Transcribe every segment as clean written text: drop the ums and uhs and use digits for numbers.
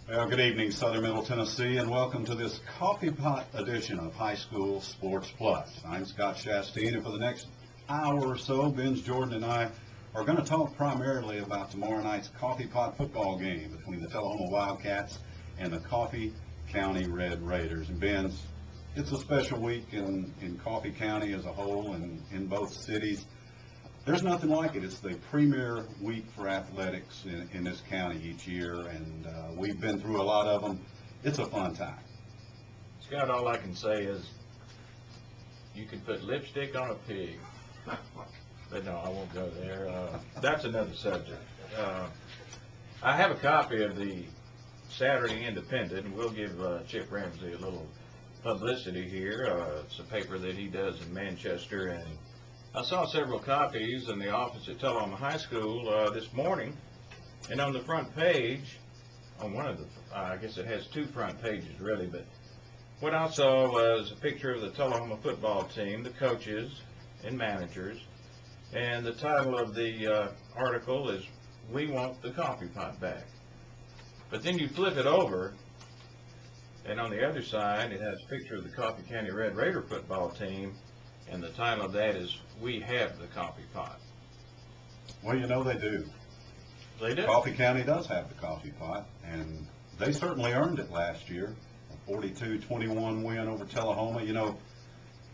Well, good evening, Southern Middle Tennessee, and welcome to this coffee pot edition of High School Sports Plus. I'm Scott Shasteen, and for the next hour or so, Ben's Jordan and I are going to talk primarily about tomorrow night's coffee pot football game between the Tullahoma Wildcats and the Coffee County Red Raiders. And Ben's, it's a special week in Coffee County as a whole and in both cities. There's nothing like it. It's the premier week for athletics in this county each year, and we've been through a lot of them. It's a fun time. Scott, all I can say is you can put lipstick on a pig. But no, I won't go there. That's another subject. I have a copy of the Saturday Independent, and we'll give Chip Ramsey a little publicity here. It's a paper that he does in Manchester, and I saw several copies in the office at Tullahoma High School this morning, and on the front page, on one of the, I guess it has two front pages really, but what I saw was a picture of the Tullahoma football team, the coaches and managers, and the title of the article is, "We Want the Coffee Pot Back." But then you flip it over, and on the other side, it has a picture of the Coffee County Red Raider football team, and the title of that is, "We Have the Coffee Pot." Well, you know they do. They do. Coffee County does have the coffee pot, and they certainly earned it last year. A 42-21 win over Tullahoma. You know,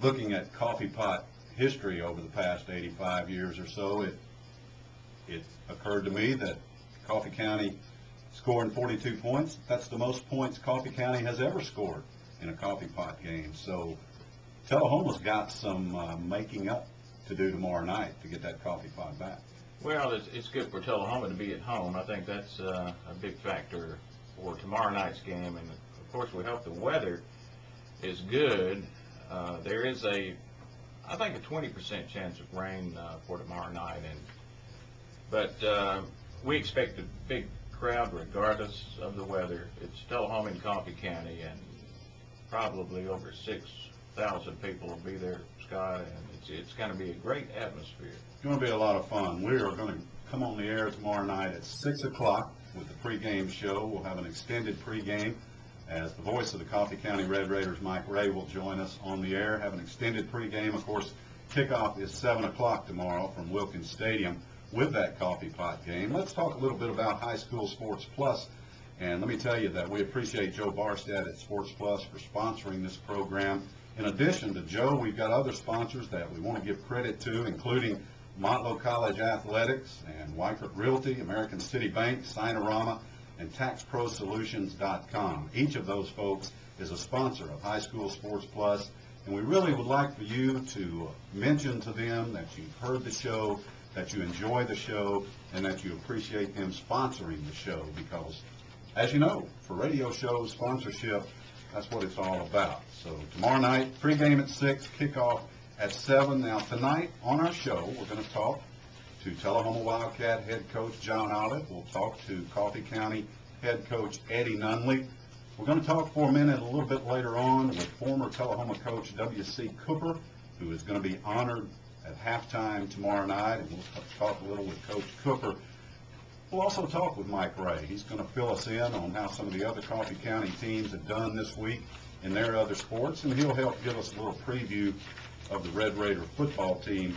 looking at coffee pot history over the past 85 years or so, it occurred to me that Coffee County scoring 42 points, that's the most points Coffee County has ever scored in a coffee pot game. So Tullahoma's got some making up to do tomorrow night to get that coffee pot back. Well, it's good for Tullahoma to be at home. I think that's a big factor for tomorrow night's game. And, of course, we hope the weather is good. There is I think, a 20% chance of rain for tomorrow night. But we expect a big crowd regardless of the weather. It's Tullahoma and Coffee County, and probably over 6,000 people will be there, Scott, and it's going to be a great atmosphere. It's going to be a lot of fun. We are going to come on the air tomorrow night at 6 o'clock with the pregame show. We'll have an extended pregame as the voice of the Coffee County Red Raiders, Mike Ray, will join us on the air, have an extended pregame. Of course, kickoff is 7 o'clock tomorrow from Wilkins Stadium with that coffee pot game. Let's talk a little bit about High School Sports Plus. And let me tell you that we appreciate Joe Barstad at Sports Plus for sponsoring this program. In addition to Joe, we've got other sponsors that we want to give credit to, including Montlow College Athletics and Wycroft Realty, American City Bank, Sinorama, and TaxProSolutions.com. Each of those folks is a sponsor of High School Sports Plus, and we really would like for you to mention to them that you've heard the show, that you enjoy the show, and that you appreciate them sponsoring the show, because, as you know, for radio shows, sponsorship, that's what it's all about. So tomorrow night, pregame at 6, kickoff at 7. Now tonight on our show, we're going to talk to Tullahoma Wildcat head coach John Olive. We'll talk to Coffee County head coach Eddie Nunley. We're going to talk for a minute a little bit later on with former Tullahoma coach W.C. Cooper, who is going to be honored at halftime tomorrow night, and we'll talk a little with Coach Cooper. We'll also talk with Mike Ray. He's going to fill us in on how some of the other Coffee County teams have done this week in their other sports, and he'll help give us a little preview of the Red Raider football team,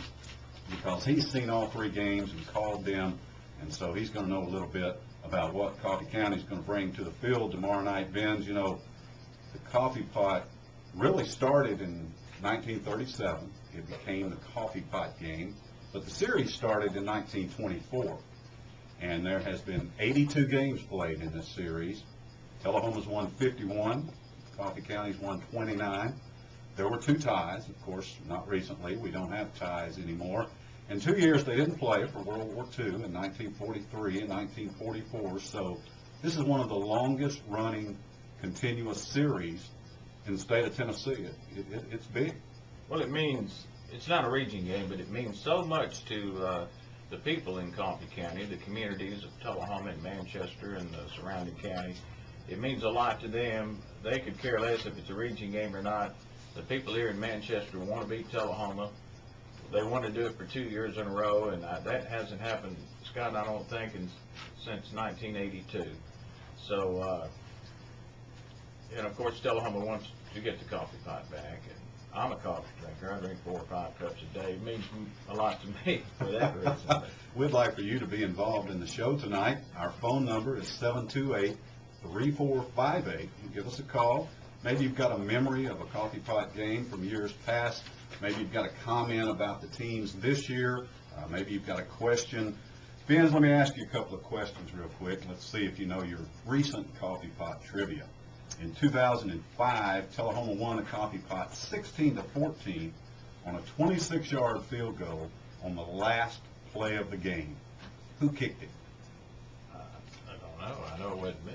because he's seen all three games and called them, and so he's going to know a little bit about what Coffee County is going to bring to the field tomorrow night. Ben's, you know, the coffee pot really started in 1937. It became the coffee pot game, but the series started in 1924, and there has been 82 games played in this series. Tullahoma's won 51. Coffee County's won 29. There were two ties, of course, not recently. We don't have ties anymore. In 2 years, they didn't play for World War II in 1943 and 1944. So this is one of the longest running continuous series in the state of Tennessee. It's big. Well, it means it's not a region game, but it means so much to the people in Coffee County, the communities of Tullahoma and Manchester and the surrounding counties. It means a lot to them. They could care less if it's a region game or not. The people here in Manchester want to beat Tullahoma. They want to do it for 2 years in a row, and that hasn't happened, Scott, I don't think, since 1982. So And of course, Tullahoma wants to get the coffee pot back, and I'm a coffee drinker. I drink 4 or 5 cups a day. It means a lot to me for that reason. But We'd like for you to be involved in the show tonight. Our phone number is 728-3458. Give us a call. Maybe you've got a memory of a coffee pot game from years past. Maybe you've got a comment about the teams this year. Maybe you've got a question. Vince, let me ask you a couple of questions real quick. Let's see if you know your recent coffee pot trivia. In 2005, Tullahoma won the coffee pot 16-14 on a 26-yard field goal on the last play of the game. Who kicked it? I don't know. I know it wasn't me.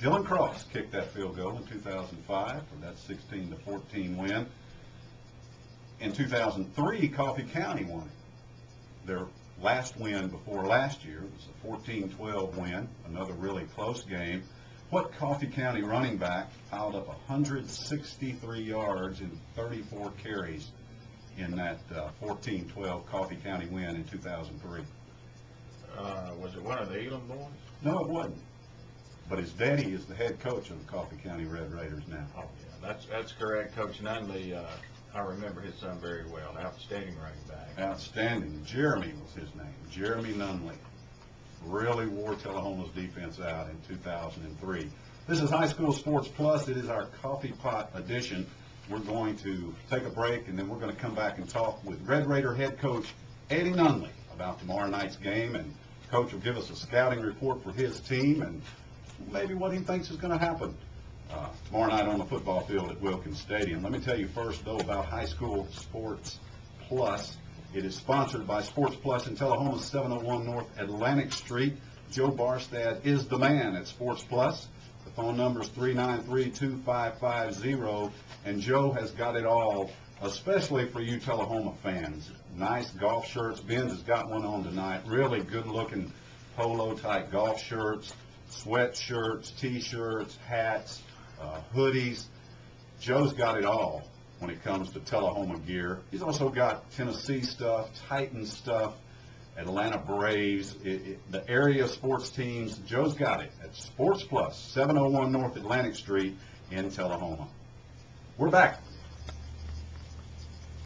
Dylan Cross kicked that field goal in 2005 for that 16-14 win. In 2003, Coffee County won it. Their last win before last year was a 14-12 win, another really close game. What Coffee County running back piled up 163 yards in 34 carries in that 14-12 Coffee County win in 2003? Was it one of the Elam boys? No, it wasn't. But his daddy is the head coach of the Coffee County Red Raiders now. Oh, yeah, that's correct. Coach Nunley, I remember his son very well. Outstanding running back. Outstanding. Jeremy was his name. Jeremy Nunley. Really wore Tullahoma's defense out in 2003. This is High School Sports Plus. It is our coffee pot edition. We're going to take a break, and then we're going to come back and talk with Red Raider head coach Eddie Nunley about tomorrow night's game. And Coach will give us a scouting report for his team and maybe what he thinks is going to happen tomorrow night on the football field at Wilkins Stadium. Let me tell you first, though, about High School Sports Plus. It is sponsored by Sports Plus in Tullahoma, 701 North Atlantic Street. Joe Barstad is the man at Sports Plus. The phone number is 393-2550, and Joe has got it all, especially for you Tullahoma fans. Nice golf shirts. Ben's has got one on tonight. Really good-looking polo-type golf shirts, sweatshirts, T-shirts, hats, hoodies. Joe's got it all when it comes to Tullahoma gear. He's also got Tennessee stuff, Titans stuff, Atlanta Braves, the area sports teams. Joe's got it at Sports Plus, 701 North Atlantic Street in Tullahoma. We're back.